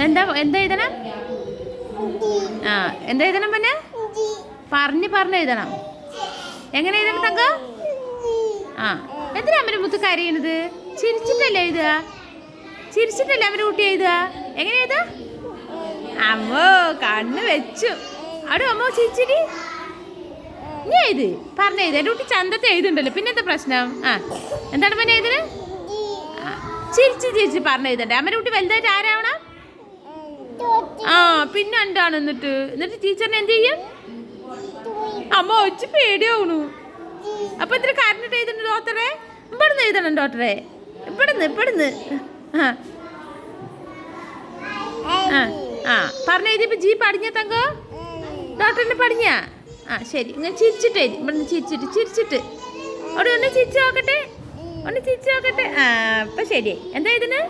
എന്താ എന്താ എഴുതണം? ആ എന്താ എഴുതണം പിന്നെ? പറഞ്ഞ് എഴുതണം. എങ്ങനെ എഴുതണം തങ്ക? ആ എന്തിനാ അമ്മ മുത്ത് കരയണത്? ചിരിച്ചിട്ടല്ലേ എഴുതുക? ചിരിച്ചിട്ടല്ലേ അമ്മ കുട്ടി എഴുതുക? എങ്ങനെ എഴുതാ? അമ്മോ കണ്ണ് വെച്ചു. അവിടെ അമ്മോ ചിരിച്ചിരി നീ എഴുത് പറഞ്ഞെഴുത്. എൻ്റെ കുട്ടി ചന്തത്തെ എഴുതുണ്ടല്ലോ, പിന്നെന്താ പ്രശ്നം? ആ എന്താണ് പിന്നെ എഴുതുന്നത്? ചിരിച്ച് പറഞ്ഞെഴുതണ്ടേ? അമ്മേൻ്റെ കുട്ടി വലുതായിട്ട് ആരാവണം? ആ പിന്നെ എന്താണ്? എന്നിട്ട് ടീച്ചറിനെ എന്ത് ചെയ്യും? അമ്മ ഒച്ച പേടിയാവണു. അപ്പൊ ഇത്ര കരഞ്ഞിട്ട് എഴുതണ്ട ഡോക്ടറെ? ഇവിടുന്ന് എഴുതണം ഡോക്ടറെ, ഇവിടുന്ന്. ആ ആ ആ പറഞ്ഞെഴുതിയപ്പോ ജി പടിഞ്ഞ തങ്കോ? ഡോക്ടറിന് പടിഞ്ഞ? ആ ശരി, ഇങ്ങനെ ചിരിച്ചിട്ട് എഴുതി. ഇവിടുന്ന് ചിരിച്ചിട്ട് അവിടെ ഒന്ന് ചിരിച്ചു നോക്കട്ടെ. ആ ഇപ്പൊ ശരിയായി. എന്താ എഴുതുന്നത്?